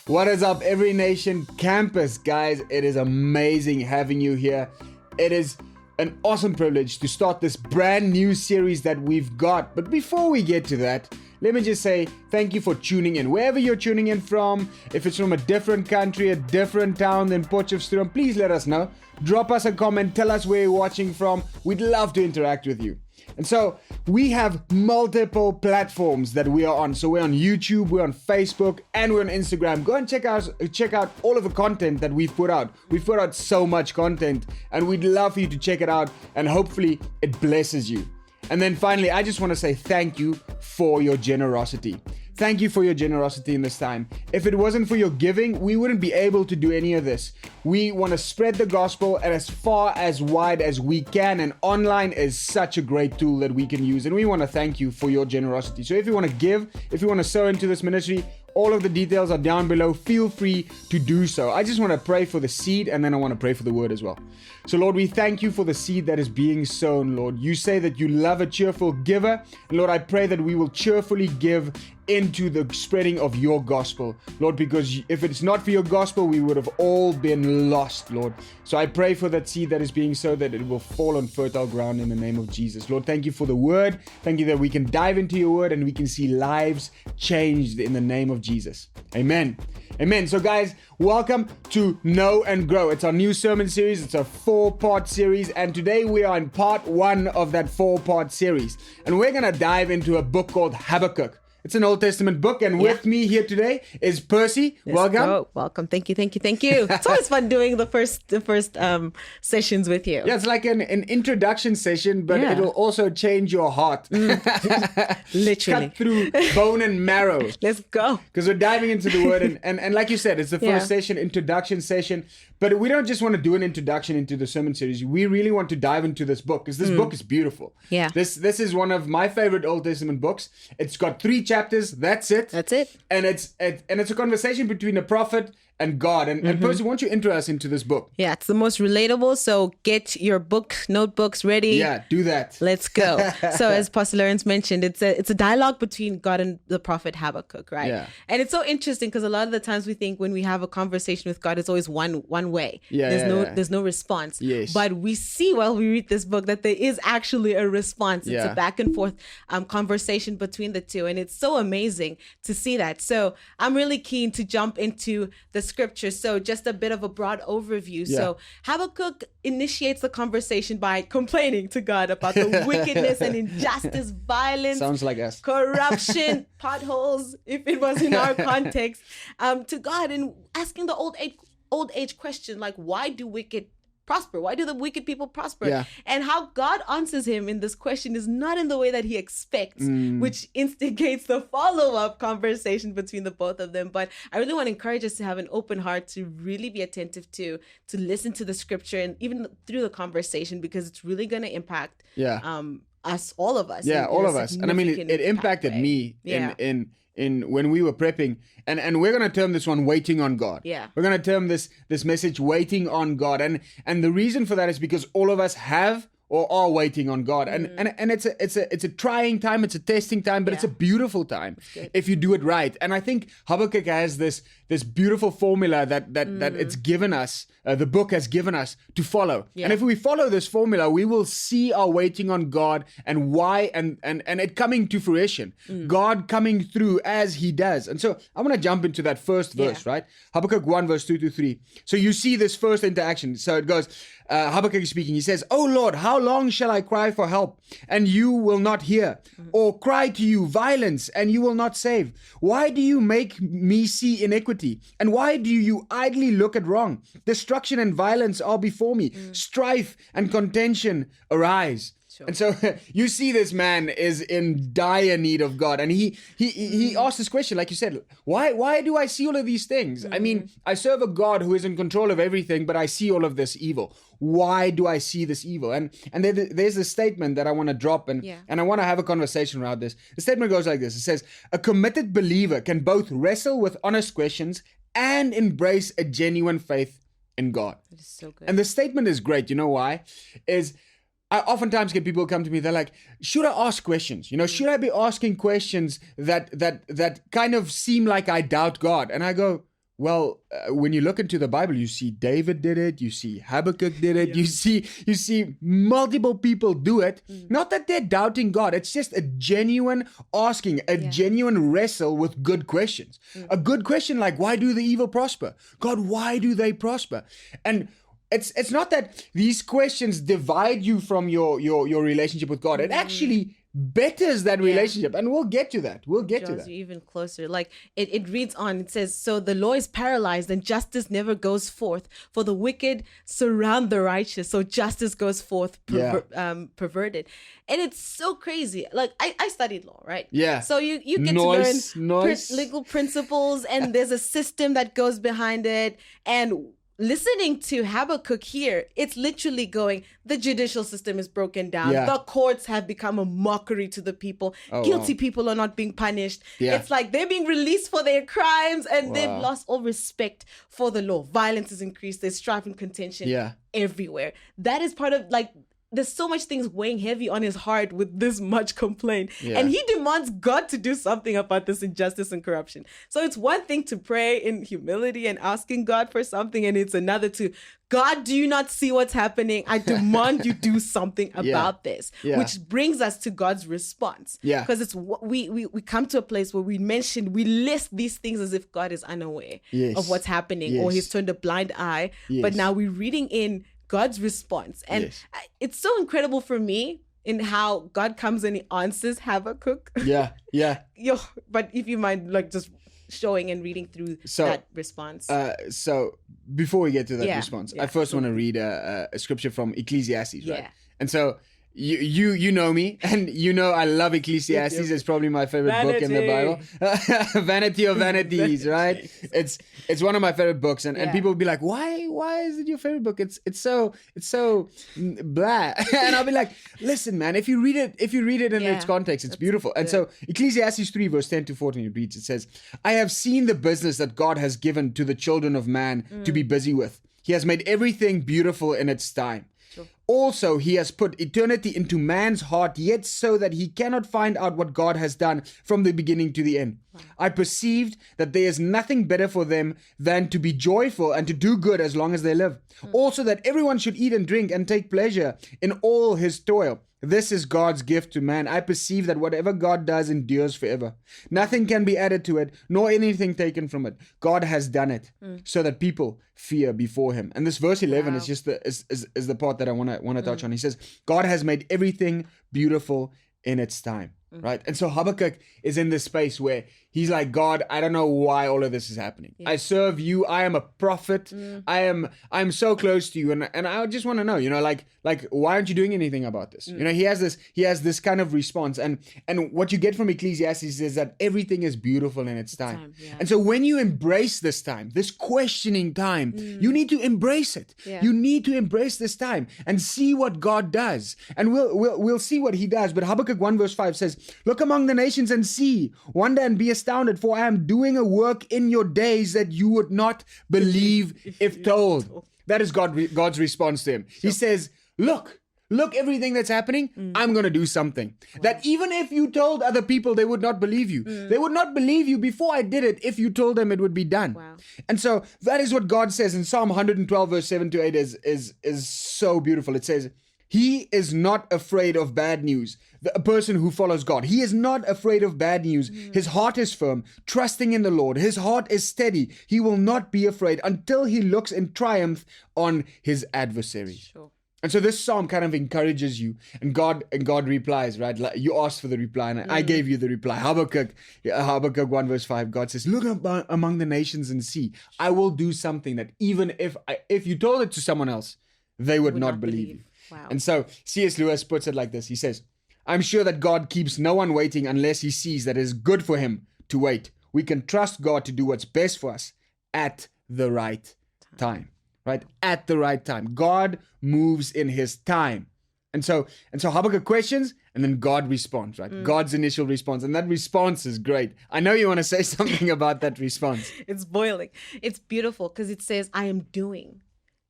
What is up, Every Nation Campus? Guys, it is amazing having you here. It is an awesome privilege to start this brand new series that we've got. But before we get to that, let me just say thank you for tuning in. Wherever you're tuning in from, if it's from a different country, a different town than Potchefstroom, please let us know. Drop us a comment, tell us where you're watching from. We'd love to interact with you. And so we have multiple platforms that we are on. So we're on YouTube, we're on Facebook, and we're on Instagram. Go and check out all of the content that we've put out. We've put out so much content, and we'd love for you to check it out, and hopefully it blesses you. And then finally, I just want to say thank you for your generosity. Thank you for your generosity in this time. If it wasn't for your giving, we wouldn't be able to do any of this. We want to spread the gospel as far as wide as we can, and online is such a great tool that we can use, and we want to thank you for your generosity. So if you want to give, if you want to sow into this ministry, all of the details are down below. Feel free to do so. I just want to pray for the seed, and then I want to pray for the word as well. So Lord, we thank you for the seed that is being sown, Lord. You say that you love a cheerful giver. And Lord, I pray that we will cheerfully give into the spreading of your gospel, Lord, because if it's not for your gospel, we would have all been lost, Lord. So I pray for that seed that is being sown, that it will fall on fertile ground in the name of Jesus. Lord, thank you for the word. Thank you that we can dive into your word and we can see lives changed in the name of Jesus. Amen. Amen. So guys, welcome to Know and Grow. It's our new sermon series. It's a 4-part series. And today we are in part 1 of that 4-part series. And we're going to dive into a book called Habakkuk. It's an Old Testament book, and with me here today is Percy. Welcome. Welcome. Thank you. It's always fun doing the first sessions with you. Yeah, it's like an introduction session, but it'll also change your heart. Literally. Cut through bone and marrow. Let's go. Because we're diving into the word, and like you said, it's the first session, introduction session. But we don't just want to do an introduction into the sermon series. We really want to dive into this book, because this book is beautiful. Yeah. This is one of my favorite Old Testament books. It's got 3 chapters. That's it. And it's a conversation between a prophet and God. And Percy, why don't you intro us into this book? Yeah, it's the most relatable. So get your notebooks ready. Yeah, do that. Let's go. So as Pastor Lawrence mentioned, it's a dialogue between God and the prophet Habakkuk, right? Yeah. And it's so interesting because a lot of the times we think when we have a conversation with God, it's always one way. Yeah, There's no response. Yes. But we see while we read this book that there is actually a response. It's a back and forth conversation between the two. And it's so amazing to see that. So I'm really keen to jump into the scripture. So just a bit of a broad overview. Yeah. So Habakkuk initiates the conversation by complaining to God about the wickedness and injustice, violence, Sounds like us. corruption, potholes, if it was in our context, to God, and asking the old age question, like, why do wicked prosper? Why do the wicked people prosper? Yeah. And how God answers him in this question is not in the way that he expects, which instigates the follow-up conversation between the both of them. But I really want to encourage us to have an open heart, to really be attentive to listen to the scripture, and even through the conversation, because it's really going to impact all of us. Yeah, all of us. And I mean, it impacted me in when we were prepping, and we're going to term this one waiting on God. Yeah. We're going to term this message waiting on God. And the reason for that is because all of us have or are waiting on God. And it's a trying time, it's a testing time, but it's a beautiful time if you do it right. And I think Habakkuk has this beautiful formula that it's given us, the book has given us to follow. Yeah. And if we follow this formula, we will see our waiting on God and why, and it coming to fruition. God coming through as he does. And so I'm going to jump into that first verse, right? Habakkuk 1 verse 2-3. So you see this first interaction. So it goes, Habakkuk is speaking. He says, "Oh Lord, how long shall I cry for help and you will not hear? Or cry to you violence and you will not save? Why do you make me see iniquity? And why do you idly look at wrong? Destruction and violence are before me. Strife and contention arise." Sure. And so you see this man is in dire need of God. And he asked this question, like you said, why do I see all of these things? I mean, I serve a God who is in control of everything, but I see all of this evil. Why do I see this evil? And there's a statement that I want to drop, and I want to have a conversation around this. The statement goes like this. It says, a committed believer can both wrestle with honest questions and embrace a genuine faith in God. That is so good. And the statement is great. You know why? I oftentimes get people come to me, they're like, should I ask questions? Should I be asking questions that kind of seem like I doubt God? And I go, well, when you look into the Bible, you see David did it, you see Habakkuk did it, you see multiple people do it. Not that they're doubting God, it's just a genuine asking, a genuine wrestle with good questions. A good question like, why do the evil prosper? God, why do they prosper? And it's not that these questions divide you from your relationship with God. It actually betters that relationship, and we'll get to that. Draws you even closer. Like it reads on. It says, "So the law is paralyzed, and justice never goes forth. For the wicked surround the righteous, so justice goes forth perverted." And it's so crazy. Like I studied law, right? Yeah. So you get to learn legal principles, and there's a system that goes behind it, and listening to Habakkuk here, it's literally going, the judicial system is broken down. Yeah. The courts have become a mockery to the people. Guilty people are not being punished. Yeah. It's like they're being released for their crimes, and they've lost all respect for the law. Violence has increased. There's strife and contention everywhere. That is part of, like, there's so much things weighing heavy on his heart with this much complaint. Yeah. And he demands God to do something about this injustice and corruption. So it's one thing to pray in humility and asking God for something, and it's another to, God, do you not see what's happening? I demand you do something about this. Yeah. Which brings us to God's response. Yeah. Because it's we come to a place where we list these things as if God is unaware of what's happening, or he's turned a blind eye. But now we're reading in God's response. And it's so incredible for me in how God comes and he answers Habakkuk. Yeah. But if you mind, like, just showing and reading through that response. So before we get to that response, I first want to read a scripture from Ecclesiastes, right? And so you know me, and I love Ecclesiastes. It's probably my favorite book in the Bible. Vanity of vanities, right? It's one of my favorite books, and people will be like, why is it your favorite book? It's so blah. And I'll be like, listen, man, if you read it in its context, it's beautiful. And so Ecclesiastes 3 verse 10 to 14, it reads, it says, I have seen the business that God has given to the children of man to be busy with. He has made everything beautiful in its time. Also, he has put eternity into man's heart, yet so that he cannot find out what God has done from the beginning to the end. Wow. I perceived that there is nothing better for them than to be joyful and to do good as long as they live. Also, that everyone should eat and drink and take pleasure in all his toil. This is God's gift to man. I perceive that whatever God does endures forever. Nothing can be added to it, nor anything taken from it. God has done it so that people fear before him. And this verse 11 is just the part that I want to touch on. He says, God has made everything beautiful in its time. Right? And so Habakkuk is in this space where he's like, God, I don't know why all of this is happening. I serve you. I am a prophet. I'm so close to you. And I just want to know, like, why aren't you doing anything about this? He has this kind of response. And what you get from Ecclesiastes is that everything is beautiful in its time. And so when you embrace this time, this questioning time, you need to embrace it. You need to embrace this time and see what God does. And we'll see what he does. But Habakkuk 1 verse 5 says, look among the nations and see, wonder and be astounded, for I am doing a work in your days that you would not believe if told. That is God's response to him. He says, look everything that's happening, I'm going to do something. That even if you told other people, they would not believe you. They would not believe you before I did it if you told them it would be done. Wow. And so that is what God says in Psalm 112 verse 7 to 8 is so beautiful. It says, he is not afraid of bad news. A person who follows God. He is not afraid of bad news. His heart is firm, trusting in the Lord. His heart is steady. He will not be afraid until he looks in triumph on his adversaries. Sure. And so this psalm kind of encourages you, and God replies, right? Like you asked for the reply, and I gave you the reply. Habakkuk 1 verse 5, God says, look among the nations and see. I will do something that even if you told it to someone else, they would not believe you. Wow. And so C.S. Lewis puts it like this. He says, I'm sure that God keeps no one waiting unless he sees that it is good for him to wait. We can trust God to do what's best for us at the right time. Right? At the right time. God moves in his time. And so Habakkuk questions, and then God responds, right? God's initial response. And that response is great. I know you want to say something about that response. It's boiling. It's beautiful because it says, I am doing.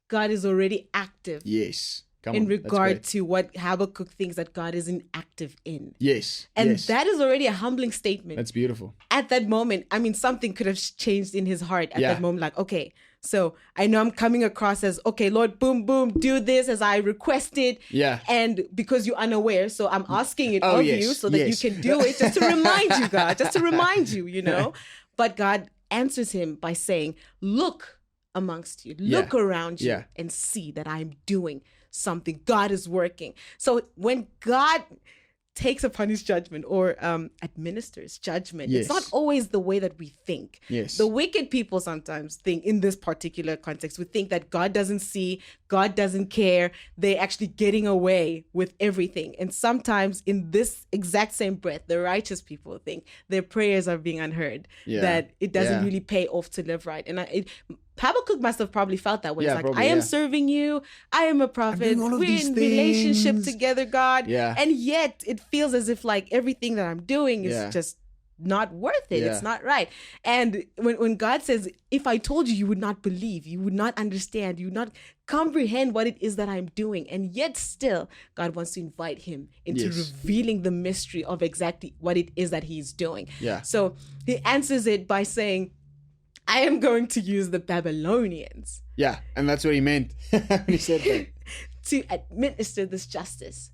God is already active. Yes. Come in on. regard to what Habakkuk thinks that God isn't active in. Yes. And yes. that is already a humbling statement. That's beautiful. At that moment, I mean, something could have changed in his heart at that moment. Like, okay, so I know I'm coming across as, okay, Lord, boom, boom, do this as I requested. Yeah. And because you're unaware, so I'm asking it of you so that you can do it, just to remind you, God, just to remind you, you know. But God answers him by saying, look amongst you, look around you and see that I'm doing something. God is working. So when God takes upon his judgment or administers judgment, it's not always the way that we think. Yes. The wicked people sometimes think, in this particular context, we think that God doesn't see, God doesn't care, they're actually getting away with everything. And sometimes in this exact same breath, the righteous people think their prayers are being unheard, that it doesn't really pay off to live right. And Habakkuk must have probably felt that way. It's like, probably, I am serving you. I am a prophet. We're in relationship together, God. Yeah. And yet it feels as if like everything that I'm doing is just not worth it. It's not right. And when God says, if I told you, you would not believe, you would not understand, you would not comprehend what it is that I'm doing. And yet still, God wants to invite him into revealing the mystery of exactly what it is that he's doing. Yeah. So he answers it by saying, I am going to use the Babylonians. Yeah, and that's what he meant when he said that. To administer this justice.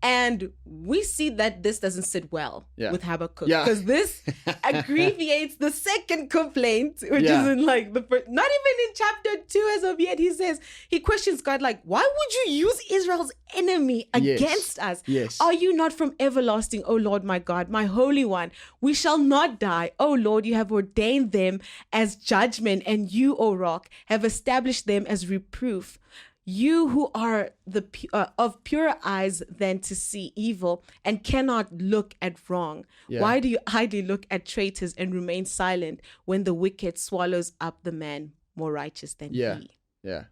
And we see that this doesn't sit well with Habakkuk. Because this abbreviates the second complaint, which is in like the first, not even in chapter 2 as of yet. He questions God like, why would you use Israel's enemy against us? Yes. Are you not from everlasting, O Lord my God, my Holy One? We shall not die. O Lord, you have ordained them as judgment, and you, O Rock, have established them as reproof. You who are of purer eyes than to see evil and cannot look at wrong. Why do you idly look at traitors and remain silent when the wicked swallows up the man more righteous than he? Yeah.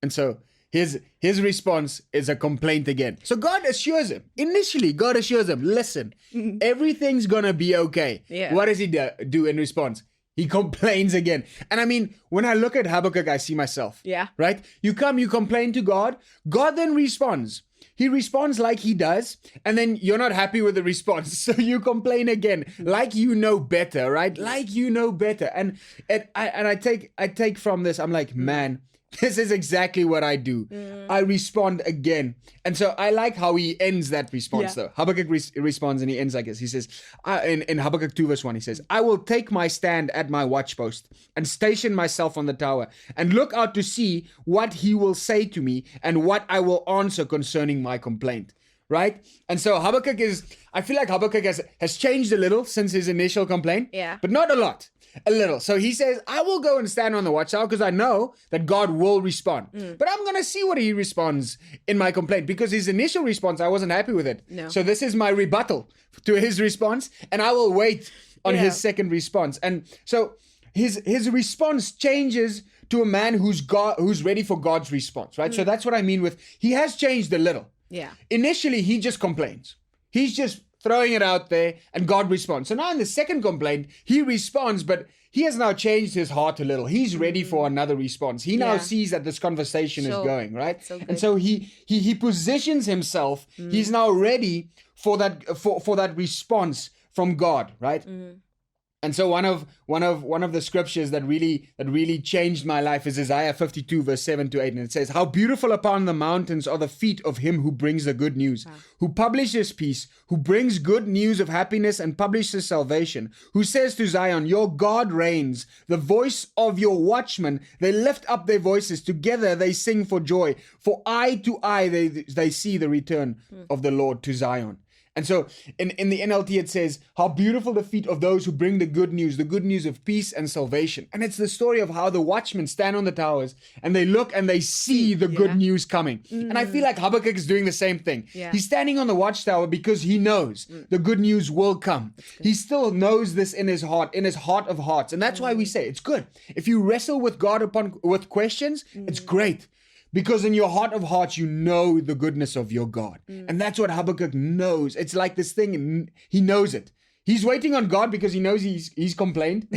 And so his response is a complaint again. So God assures him. Initially, God assures him, listen, everything's going to be okay. Yeah. What does he do in response? He complains again. And I mean, when I look at Habakkuk, I see myself. Yeah. Right? You complain to God. God then responds. He responds like he does. And then you're not happy with the response. So you complain again. Like you know better, right? Like you know better. And I take from this, I'm like, man, this is exactly what I do. I respond again. And so I like how he ends that response though. Habakkuk responds and he ends like this. He says, in Habakkuk 2 verse 1, he says, I will take my stand at my watchpost and station myself on the tower and look out to see what he will say to me and what I will answer concerning my complaint. Right? And so I feel like Habakkuk has changed a little since his initial complaint. Yeah. But not a lot. A little. So he says, I will go and stand on the watchtower because I know that God will respond. But I'm going to see what he responds in my complaint, because his initial response, I wasn't happy with it. No. So this is my rebuttal to his response, and I will wait on his second response. And so his response changes to a man who's ready for God's response, right? So that's what I mean with, he has changed a little. Yeah. Initially, he just complains. He's just throwing it out there, and God responds. So now in the second complaint, he responds, but he has now changed his heart a little. He's ready for another response. He now sees that this conversation is going, right? So and so he positions himself. He's now ready for that response from God, right? And so one of the scriptures that really changed my life is Isaiah 52 verse 7 to 8, and it says, "How beautiful upon the mountains are the feet of him who brings the good news, who publishes peace, who brings good news of happiness and publishes salvation, who says to Zion, your God reigns, the voice of your watchmen, they lift up their voices, together they sing for joy, for eye to eye they see the return of the Lord to Zion." And so in the NLT, it says, how beautiful the feet of those who bring the good news of peace and salvation. And it's the story of how the watchmen stand on the towers and they look and they see the good news coming. And I feel like Habakkuk is doing the same thing. Yeah. He's standing on the watchtower because he knows the good news will come. He still knows this in his heart of hearts. And that's why we say it's good. If you wrestle with God with questions, it's great. Because in your heart of hearts, you know the goodness of your God. And that's what Habakkuk knows. It's like this thing, he knows it. He's waiting on God because he knows he's complained.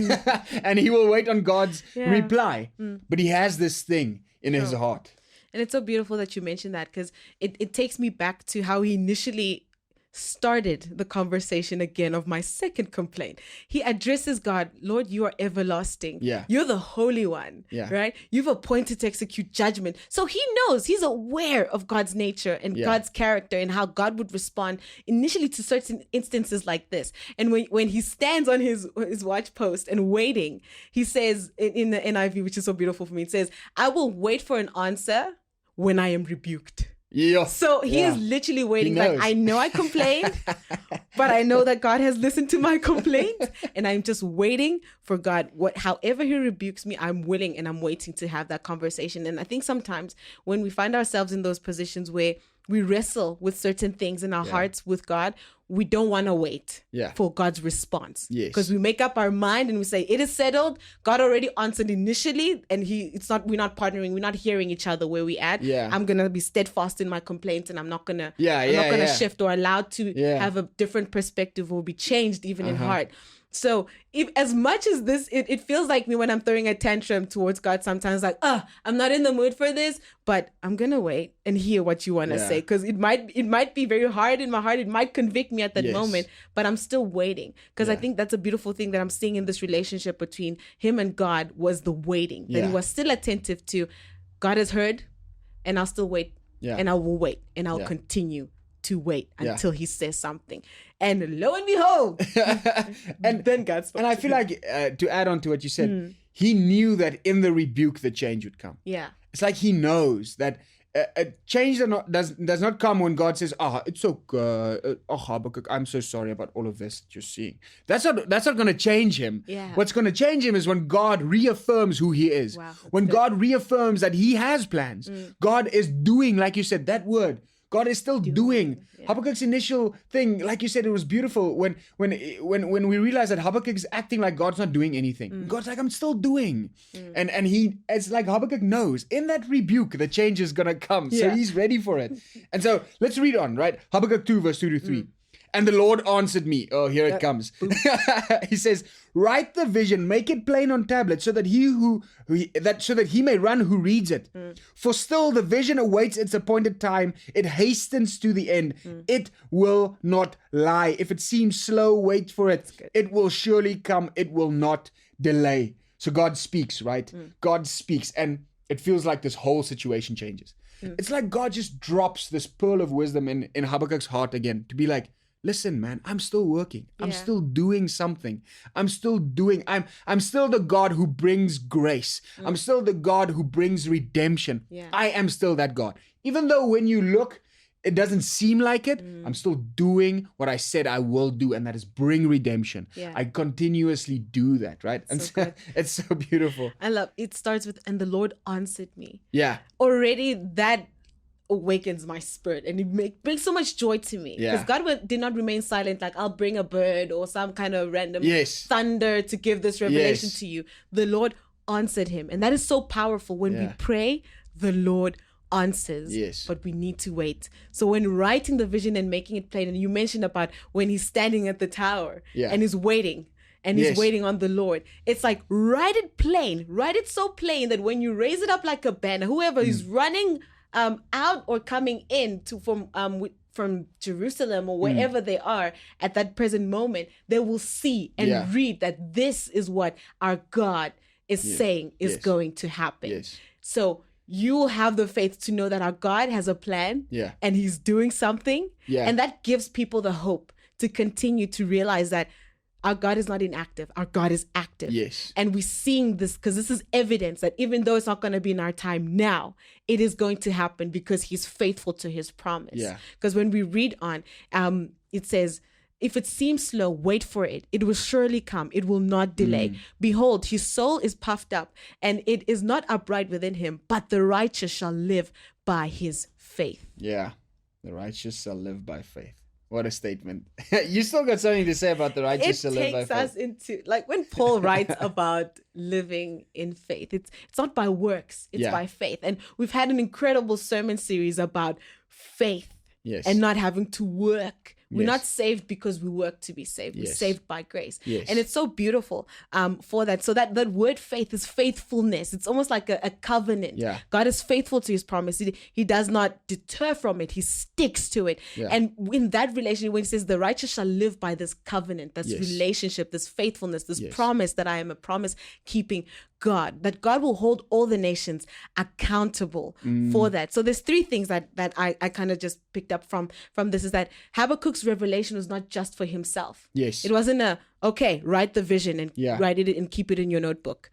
And he will wait on God's reply. But he has this thing in his heart. And it's so beautiful that you mentioned that, because it takes me back to how he initially started the conversation again of my second complaint. He addresses God, Lord, you are everlasting. Yeah. You're the Holy One, right? You've appointed to execute judgment. So he knows, he's aware of God's nature and God's character and how God would respond initially to certain instances like this. And when he stands on his watch post and waiting, he says in the NIV, which is so beautiful for me, it says, I will wait for an answer when I am rebuked. Yeah. So he is literally waiting. Like, I know I complained, but I know that God has listened to my complaint, and I'm just waiting for God. However he rebukes me, I'm willing and I'm waiting to have that conversation. And I think sometimes when we find ourselves in those positions where we wrestle with certain things in our hearts with God, we don't want to wait for God's response. Yes. Because we make up our mind and we say, it is settled. God already answered initially, and we're not partnering, we're not hearing each other where we at. Yeah. I'm going to be steadfast in my complaints, and I'm not going to shift or allowed to have a different perspective or be changed even in heart. So if, as much as this, it feels like me when I'm throwing a tantrum towards God sometimes, like, I'm not in the mood for this, but I'm going to wait and hear what you want to say. Because it might be very hard in my heart. It might convict me at that moment, but I'm still waiting. Because I think that's a beautiful thing that I'm seeing in this relationship between him and God was the waiting. That he was still attentive to, God has heard, and I'll still wait. And I will wait, and I'll continue to wait until he says something. And lo and behold, and then God spoke. And I feel like, to add on to what you said, he knew that in the rebuke, the change would come. Yeah. It's like he knows that a change does not come when God says, it's so good. Habakkuk, I'm so sorry about all of this that you're seeing. That's not going to change him. Yeah. What's going to change him is when God reaffirms who he is. Wow, when God reaffirms that he has plans. God is doing, like you said, that word. God is still doing. Habakkuk's initial thing, like you said, it was beautiful when we realize that Habakkuk is acting like God's not doing anything. God's like, I'm still doing. And it's like Habakkuk knows in that rebuke, the change is going to come. So he's ready for it. And so let's read on, right? Habakkuk 2 verse 2 to 3. And the Lord answered me. Oh, here it comes. He says, write the vision, make it plain on tablets, so that he may run who reads it. For still the vision awaits its appointed time. It hastens to the end. It will not lie. If it seems slow, wait for it. It will surely come. It will not delay. So God speaks, right? God speaks, and it feels like this whole situation changes. It's like God just drops this pearl of wisdom in Habakkuk's heart again to be like, listen, man, I'm still working. I'm still doing something. I'm still the God who brings grace. I'm still the God who brings redemption. I am still that God. Even though when you look, it doesn't seem like it, I'm still doing what I said I will do, and that is bring redemption. I continuously do that, right? And so it's so beautiful. I love it. Starts with, and the Lord answered me. Yeah. Already that awakens my spirit, and it brings so much joy to me, because God did not remain silent, like I'll bring a bird or some kind of random thunder to give this revelation to you. The Lord answered him, and that is so powerful. When we pray, the Lord answers, but we need to wait. So when writing the vision and making it plain, and you mentioned about when he's standing at the tower and he's waiting, and he's waiting on the Lord. It's like, write it plain, write it so plain that when you raise it up like a banner, whoever is running out or coming in from Jerusalem or wherever they are at that present moment, they will see and read that this is what our God is saying is going to happen. So you will have the faith to know that our God has a plan and he's doing something. And that gives people the hope to continue to realize that our God is not inactive. Our God is active. And we're seeing this because this is evidence that even though it's not going to be in our time now, it is going to happen because he's faithful to his promise. Because when we read on, it says, if it seems slow, wait for it. It will surely come. It will not delay. Behold, his soul is puffed up, and it is not upright within him, but the righteous shall live by his faith. Yeah. The righteous shall live by faith. What a statement. You still got something to say about the righteous shall live by faith. It takes us into, like, when Paul writes about living in faith, it's not by works, it's by faith. And we've had an incredible sermon series about faith. Yes. And not having to work. We're Yes. not saved because we work to be saved. We're Yes. saved by grace. Yes. And it's so beautiful for that. So that word faith is faithfulness. It's almost like a covenant. Yeah. God is faithful to his promise. He does not deter from it. He sticks to it. Yeah. And in that relationship, when he says the righteous shall live by this covenant, this Yes. relationship, this faithfulness, this Yes. promise that I am a promise keeping God, that God will hold all the nations accountable for that. So there's three things that I kind of just picked up from this, is that Habakkuk's revelation was not just for himself. Yes. It wasn't okay, write the vision and Yeah. write it and keep it in your notebook.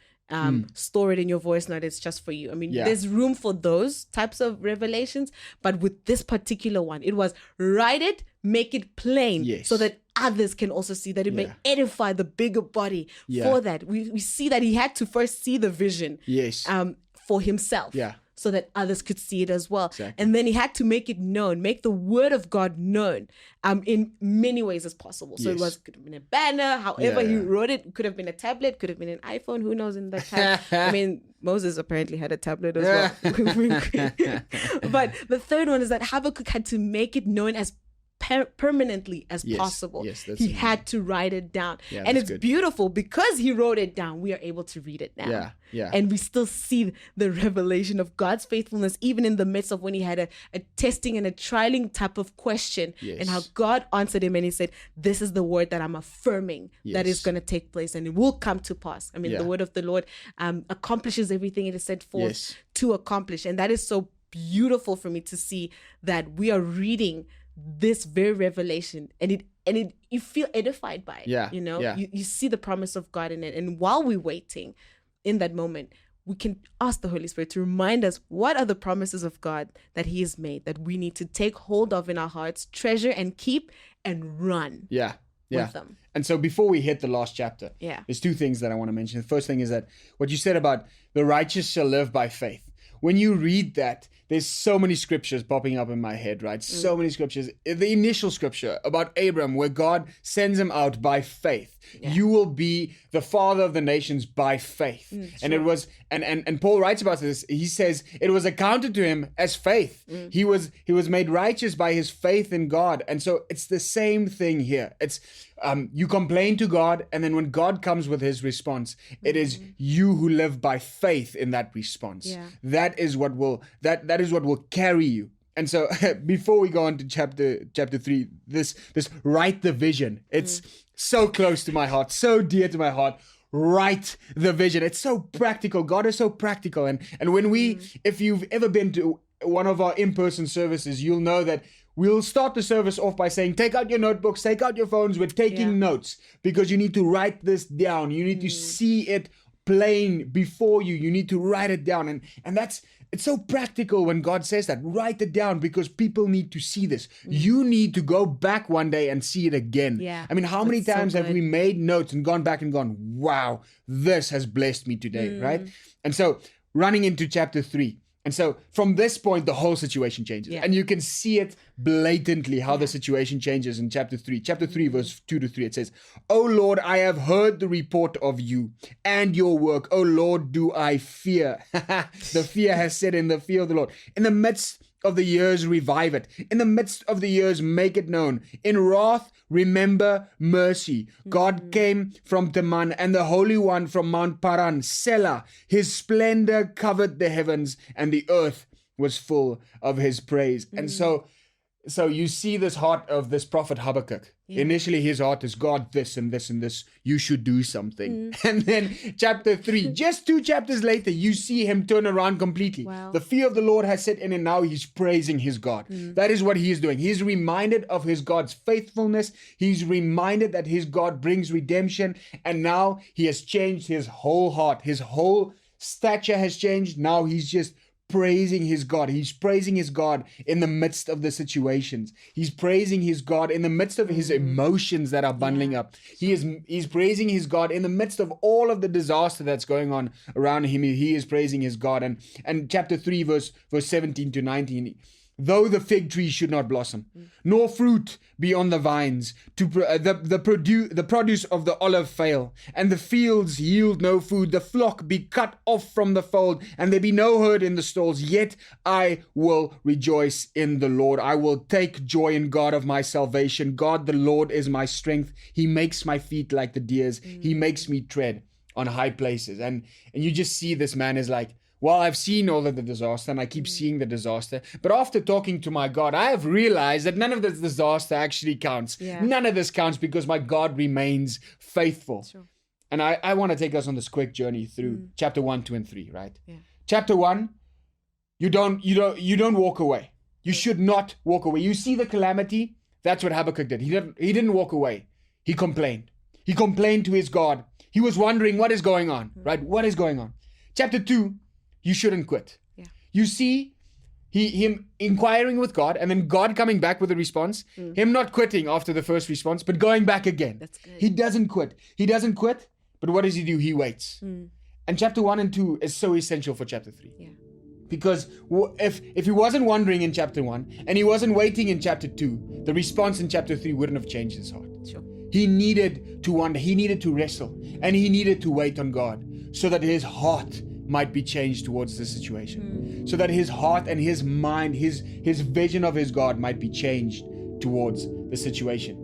Store it in your voice note. It's just for you. I mean, Yeah. there's room for those types of revelations, but with this particular one, it was write it, make it plain, Yes. so that others can also see, that it may Yeah. edify the bigger body. Yeah. For that, we see that he had to first see the vision Yes. for himself. Yeah. So that others could see it as well. Exactly. And then he had to make it known, make the word of God known in many ways as possible. So Yes. could have been a banner, however he Yeah. wrote it, could have been a tablet, could have been an iPhone, who knows in that time. I mean, Moses apparently had a tablet as well. But the third one is that Habakkuk had to make it known as permanently as Yes. possible. Yes, that's He amazing. had to write it down. Yeah, and that's it's good. beautiful because he wrote it down. We are able to read it now. Yeah. Yeah. And we still see the revelation of God's faithfulness, even in the midst of when he had a testing and a trialing type of question, Yes. and how God answered him and he said, this is the word that I'm affirming that is Yes. going to take place and it will come to pass. I mean, Yeah. the word of the Lord accomplishes everything it is set forth Yes. to accomplish. And that is so beautiful for me to see that we are reading this very revelation and it you feel edified by it. Yeah, You know, yeah. you see the promise of God in it. And while we're waiting in that moment, we can ask the Holy Spirit to remind us what are the promises of God that he has made that we need to take hold of in our hearts, treasure and keep and run Yeah. Yeah. with them. And so before we hit the last chapter, Yeah. there's two things that I want to mention. The first thing is that what you said about the righteous shall live by faith. When you read that, there's so many scriptures popping up in my head, right? So many scriptures. The initial scripture about Abram, where God sends him out by faith. You will be the father of the nations by faith. And it was, and Paul writes about this. He says it was accounted to him as faith. He was made righteous by his faith in God. And so it's the same thing here. It's you complain to God, and then when God comes with his response, it is you who live by faith in that response. Yeah. That is what will that is what will carry you. And so before we go on to chapter 3, this write the vision. It's so close to my heart, so dear to my heart. Write the vision. It's so practical. God is so practical. And when we, if you've ever been to one of our in-person services, you'll know that we'll start the service off by saying, take out your notebooks, take out your phones. We're taking notes because you need to write this down. You need to see it plain before you. You need to write it down. And it's so practical when God says that. Write it down because people need to see this. You need to go back one day and see it again. Yeah, I mean, how many that's so times have good. we made notes and gone back and gone, wow, this has blessed me today, right? And so running into chapter 3. And so from this point, the whole situation changes. Yeah. And you can see it blatantly how the situation changes in chapter 3. Chapter 3, verse 2 to 3, it says, O Lord, I have heard the report of you and your work. O Lord, do I fear. The fear has said in the fear of the Lord. In the midst of the years, revive it. In the midst of the years, make it known. In wrath, remember mercy. God came from Teman and the Holy One from Mount Paran, Selah. His splendor covered the heavens and the earth was full of his praise. And so you see this heart of this prophet Habakkuk. Initially, his heart is, God, this and this and this. You should do something. And then chapter 3, just 2 chapters later, you see him turn around completely. Wow. The fear of the Lord has set in and now he's praising his God. That is what he is doing. He's reminded of his God's faithfulness. He's reminded that his God brings redemption. And now he has changed his whole heart. His whole stature has changed. Now he's just praising his God. He's praising his God in the midst of the situations. He's praising his God in the midst of his emotions that are bundling up. He's praising his God in the midst of all of the disaster that's going on around him. He is praising his God. And chapter 3, verse 17 to 19, though the fig tree should not blossom, nor fruit be on the vines, the produce of the olive fail, and the fields yield no food, the flock be cut off from the fold, and there be no herd in the stalls, yet I will rejoice in the Lord. I will take joy in God of my salvation. God the Lord is my strength. He makes my feet like the deer's. He makes me tread on high places. And you just see this man is like, well, I've seen all of the disaster and I keep seeing the disaster. But after talking to my God, I have realized that none of this disaster actually counts. Yeah. None of this counts because my God remains faithful. Sure. And I want to take us on this quick journey through chapter 1, 2, and 3, right? Yeah. Chapter 1, you don't walk away. You should not walk away. You see the calamity, that's what Habakkuk did. He didn't walk away. He complained. He complained to his God. He was wondering what is going on, right? What is going on? Chapter 2, you shouldn't quit. Yeah. You see him inquiring with God and then God coming back with a response. Him not quitting after the first response, but going back again. That's good. He doesn't quit. He doesn't quit, but what does he do? He waits. And chapter 1 and 2 is so essential for chapter 3. Yeah. Because if he wasn't wondering in chapter 1 and he wasn't waiting in chapter 2, the response in chapter 3 wouldn't have changed his heart. Sure. He needed to wonder, he needed to wrestle, and he needed to wait on God so that his heart might be changed towards the situation. So that his heart and his mind, his vision of his God might be changed towards the situation.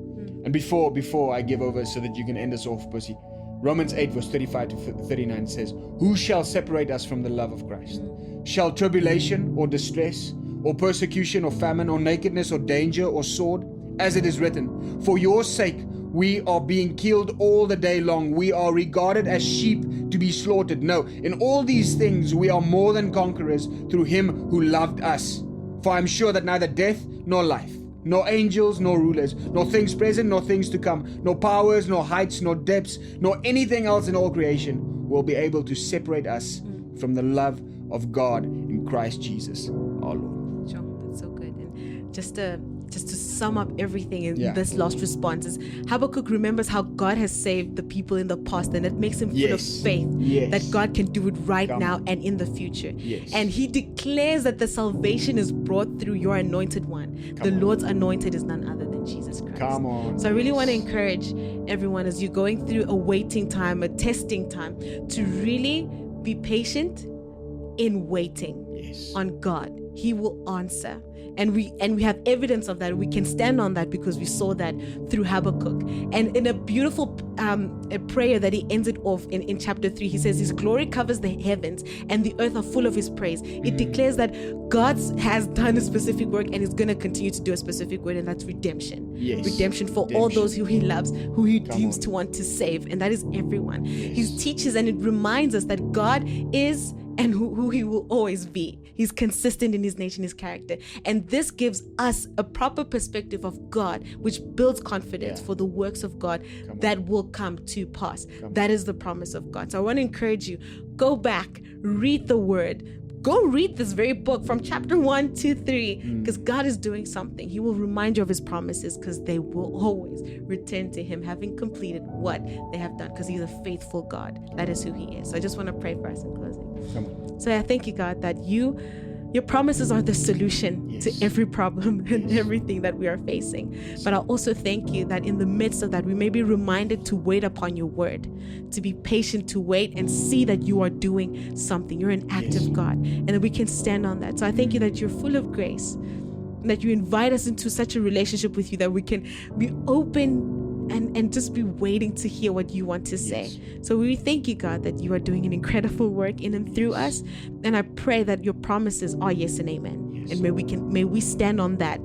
And before I give over so that you can end us off, Pussy, Romans 8 verse 35 to 39 says, who shall separate us from the love of Christ? Shall tribulation or distress or persecution or famine or nakedness or danger or sword? As it is written, for your sake we are being killed all the day long. We are regarded as sheep to be slaughtered. No, in all these things we are more than conquerors through him who loved us. For I am sure that neither death nor life, nor angels nor rulers, nor things present nor things to come, nor powers, nor heights, nor depths, nor anything else in all creation will be able to separate us from the love of God in Christ Jesus our Lord. Sure, that's so good. And just to sum up everything in this last response is Habakkuk remembers how God has saved the people in the past, and it makes him full of faith that God can do it right now and in the future. And he declares that the salvation is brought through your anointed one. The Lord's anointed is none other than Jesus Christ. Come on. So I really want to encourage everyone as you're going through a waiting time, a testing time, to really be patient in waiting on God. He will answer. And we have evidence of that. We can stand on that because we saw that through Habakkuk. And in a beautiful a prayer that he ends it off in chapter 3, he says, his glory covers the heavens and the earth are full of his praise. It declares that God has done a specific work and is going to continue to do a specific work, and that's redemption. Redemption for all those who he loves, who he deems to want to save. And that is everyone. He teaches, and it reminds us that God is and who he will always be. He's consistent in his nature and his character. And this gives us a proper perspective of God, which builds confidence for the works of God that will come to pass. That is the promise of God. So I want to encourage you, go back, read the word. Go read this very book from chapter 1 to 3, because God is doing something. He will remind you of his promises, because they will always return to him, having completed what they have done, because he's a faithful God. That is who he is. So I just want to pray for us in closing. Come on. So I thank you, God, that your promises are the solution to every problem and everything that we are facing. But I also thank you that in the midst of that, we may be reminded to wait upon your word, to be patient, to wait and see that you are doing something. You're an active God, and that we can stand on that. So I thank you that you're full of grace, and that you invite us into such a relationship with you that we can be open and just be waiting to hear what you want to say. So we thank you, God, that you are doing an incredible work in and through us. And I pray that your promises are yes and amen. And may we stand on that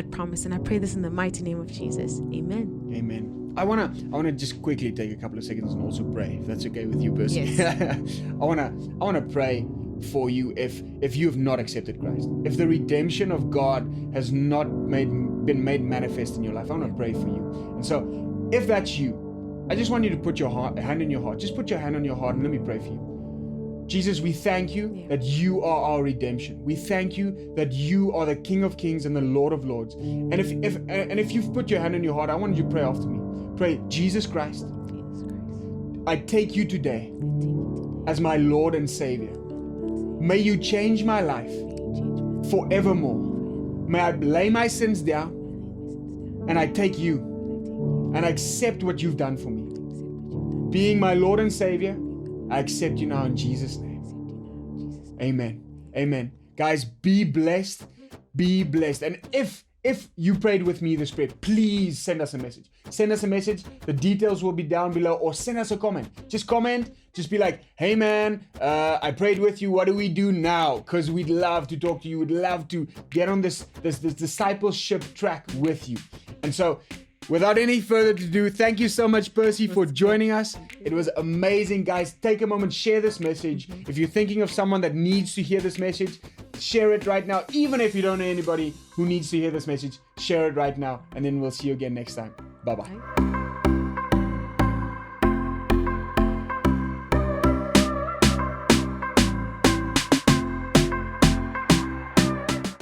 promise. And I pray this in the mighty name of Jesus. Amen. Amen. I wanna just quickly take a couple of seconds and also pray, if that's okay with you personally. Yes. I wanna pray for you if you have not accepted Christ, if the redemption of God has not been made manifest in your life. I want to pray for you. And so if that's you, I just want you to put your hand on your heart. Just put your hand on your heart and let me pray for you. Jesus, we thank you that you are our redemption. We thank you that you are the King of Kings and the Lord of Lords. And if you've put your hand on your heart, I want you to pray after me. Pray, Jesus Christ, I take you today as my Lord and Savior. May you change my life forevermore. May I lay my sins down and I take you and I accept what you've done for me. Being my Lord and Savior, I accept you now in Jesus' name. Amen. Amen. Guys, be blessed. Be blessed. And if you prayed with me this prayer, please send us a message. Send us a message. The details will be down below, or send us a comment. Just comment. Just be like, hey man, I prayed with you. What do we do now? Because we'd love to talk to you. We'd love to get on this discipleship track with you. And so, without any further ado, thank you so much, Percy, for joining us. It was amazing. Guys, take a moment, share this message. If you're thinking of someone that needs to hear this message, share it right now. Even if you don't know anybody who needs to hear this message, share it right now. And then we'll see you again next time. Bye-bye.